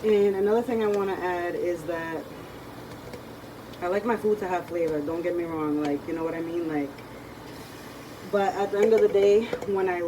And another thing I want to add is that I like my food to have flavor. Don't get me wrong. Like, you know what I mean? Like, but at the end of the day, when I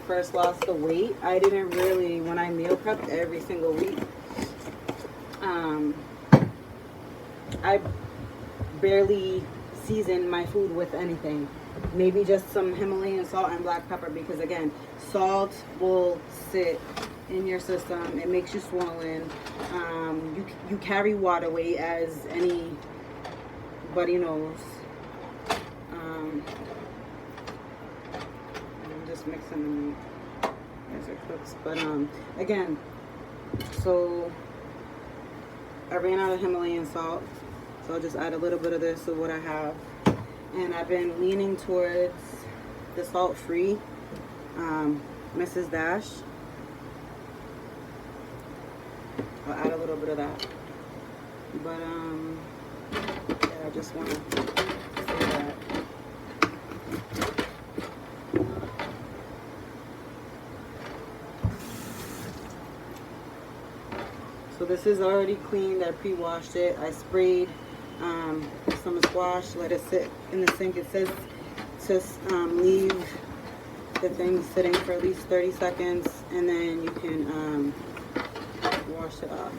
first lost the weight, I didn't really, when I meal prepped every single week, I barely seasoned my food with anything. Maybe just some Himalayan salt and black pepper, because again, salt will sit in your system. It makes you swollen. You carry water weight, as anybody knows. I'm just mixing the meat as it cooks. But again, so I ran out of Himalayan salt, so I'll just add a little bit of this to what I have. And I've been leaning towards the salt-free Mrs. Dash. I'll add a little bit of that. But yeah, I just want to say that. So this is already cleaned. I pre-washed it. I sprayed some squash, let it sit in the sink. It says to leave the thing sitting for at least 30 seconds, and then you can wash it off.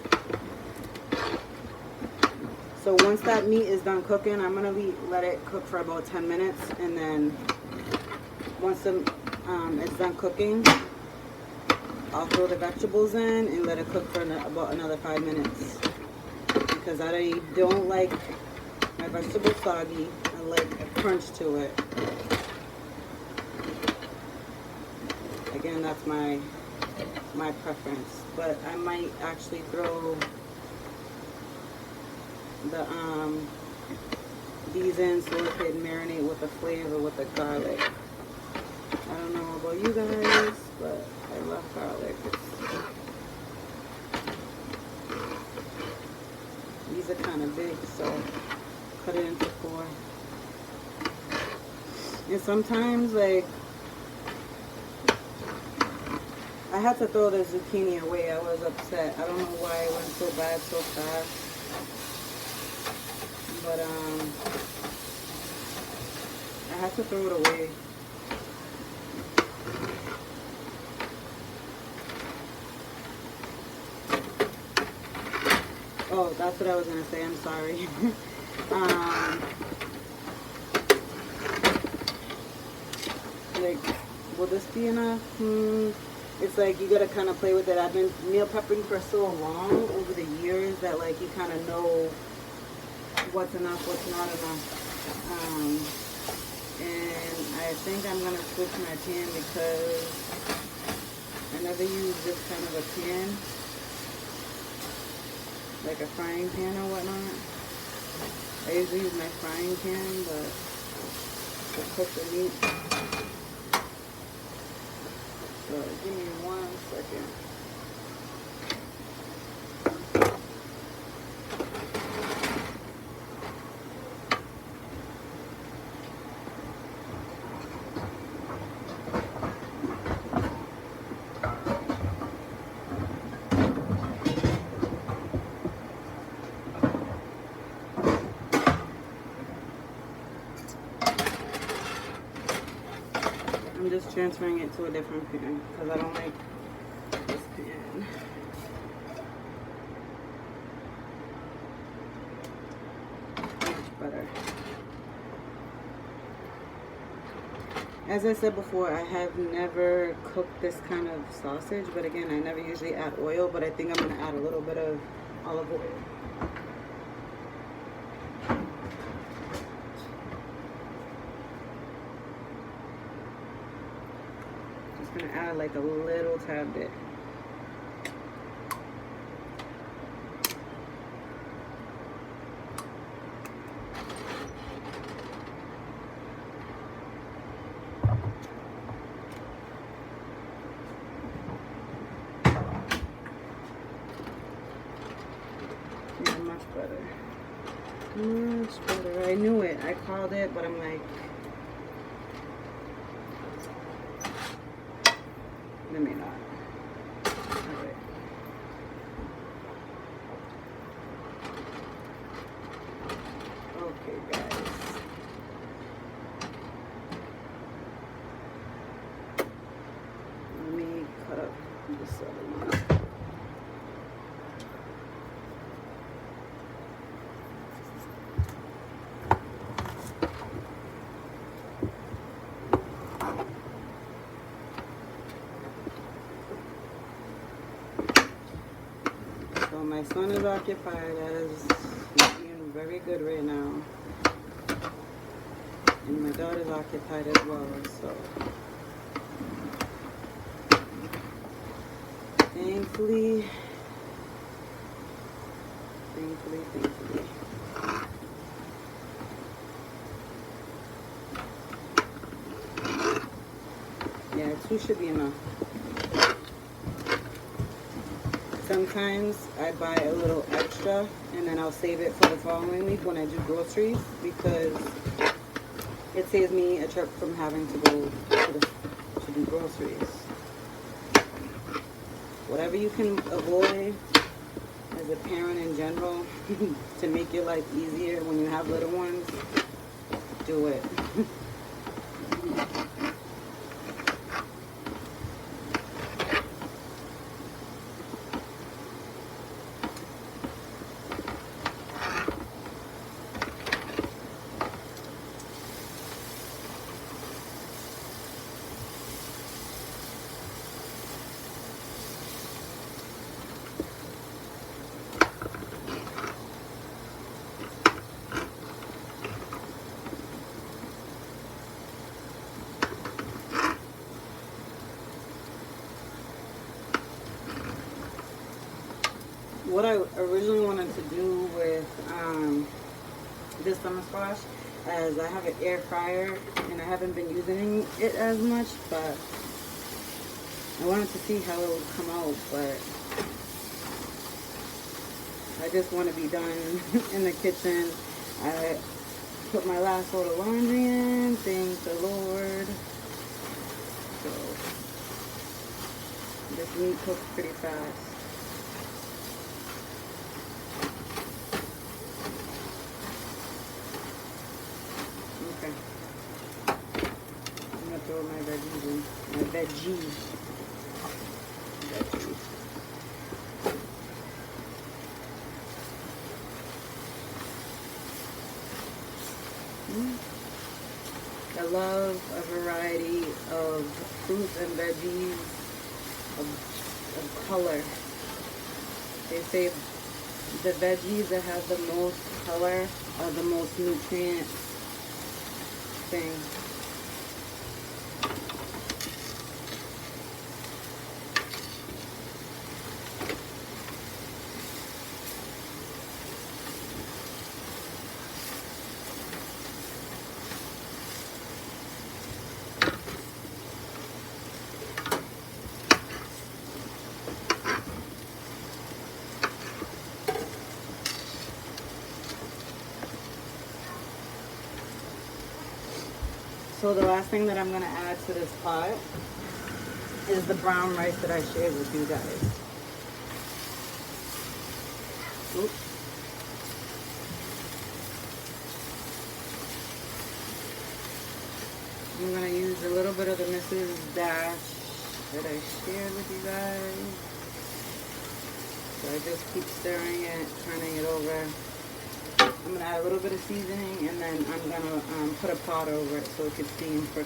So once that meat is done cooking, I'm gonna let it cook for about 10 minutes, and then once it's done cooking, I'll throw the vegetables in and let it cook for about another 5 minutes, because I don't like my vegetables soggy. I like a crunch to it. Again, that's my preference, but I might actually throw the these in so it can marinate with the flavor with the garlic. I don't know about you guys, but I love garlic. These are kind of big, so cut it into 4. And sometimes, like, I had to throw the zucchini away. I was upset. I don't know why it went so bad so fast. But I had to throw it away. Oh, that's what I was gonna say. I'm sorry. Like, will this be enough? It's like you gotta kind of play with it. I've been meal prepping for so long over the years that, like, you kind of know what's enough, what's not enough. And I think I'm gonna switch my pan, because I never use this kind of a pan, like a frying pan or whatnot. I usually use my frying pan, but to cook the meat. So give me 1 second. I'm just transferring it to a different pan because I don't like this pan. Much better. As I said before, I have never cooked this kind of sausage, but again, I never usually add oil, but I think I'm going to add a little bit of olive oil. Just going to add like a little tad bit. Much better. I knew it. I called it, but I'm like, let me not. Alright. my son is occupied, as he's being very good right now. And my daughter's occupied as well, so thankfully. Yeah, 2 should be enough. Sometimes I buy a little extra and then I'll save it for the following week when I do groceries, because it saves me a trip from having to go to do groceries. Whatever you can avoid as a parent in general to make your life easier when you have little ones, do it. What I originally wanted to do with this summer squash, as I have an air fryer and I haven't been using it as much, but I wanted to see how it would come out, but I just want to be done in the kitchen. I put my last load of laundry in, thank the Lord. So this meat cooks pretty fast. Okay. I'm gonna throw my veggies in. My veggies. I love a variety of fruits and veggies of color. They say the veggies that have the most color are the most nutrient thing. So the last thing that I'm going to add to this pot is the brown rice that I shared with you guys. Oops. I'm going to use a little bit of the Mrs. Dash that I shared with you guys. So I just keep stirring it, turning it over. I'm going to add a little bit of seasoning, and then I'm going to put a pot over it so it can steam for.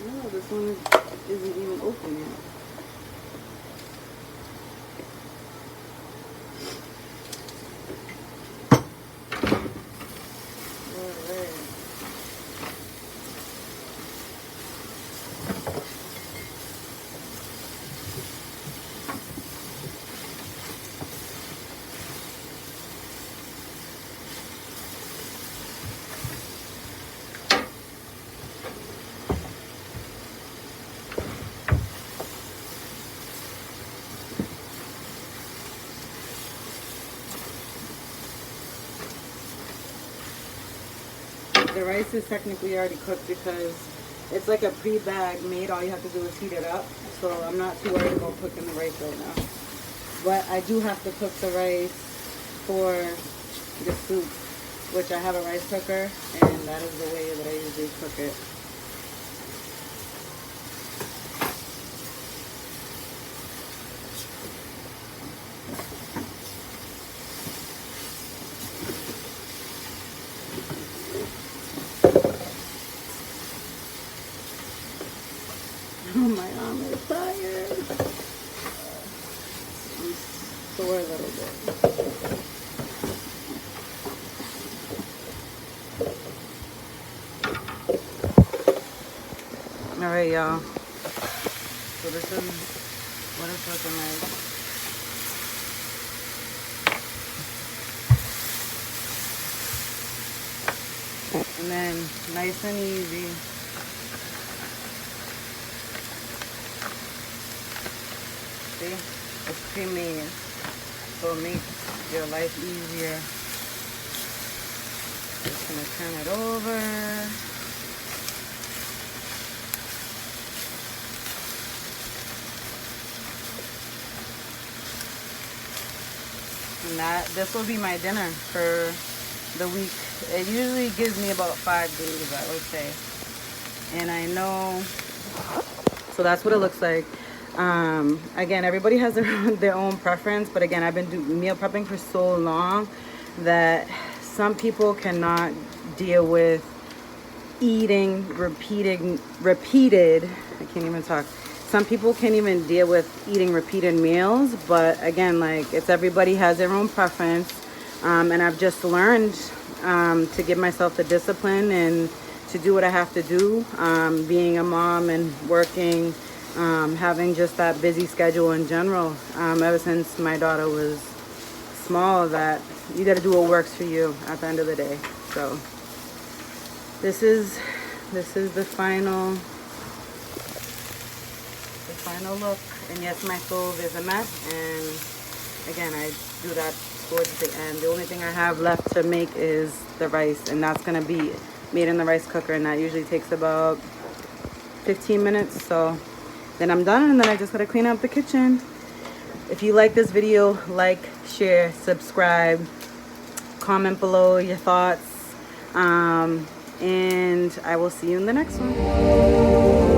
No, this one isn't even open yet. The rice is technically already cooked because it's like a pre-bag made. All you have to do is heat it up. So I'm not too worried about cooking the rice right now. But I do have to cook the rice for the soup, which I have a rice cooker, and that is the way that I usually cook it. tired. I'm sore a little bit. All right, y'all. So this is what it's looking like. And then nice and easy. See, it's pre-made, so it makes your life easier. Just gonna turn it over. And this will be my dinner for the week. It usually gives me about 5 days, I would say. And I know, so that's what it looks like. Again, everybody has their own preference, but again, I've been doing meal prepping for so long that some people cannot deal with eating repeated, I can't even talk. Some people can't even deal with eating repeated meals, but again, like, it's everybody has their own preference. And I've just learned to give myself the discipline and to do what I have to do, being a mom and working, having just that busy schedule in general, ever since my daughter was small, that you got to do what works for you at the end of the day. So this is the final look. And yes, my stove is a mess, and again, I do that towards the end. The only thing I have left to make is the rice, and that's gonna be made in the rice cooker, and that usually takes about 15 minutes. So then I'm done, and then I just gotta clean up the kitchen. If you like this video, like, share, subscribe, comment below your thoughts, and I will see you in the next one.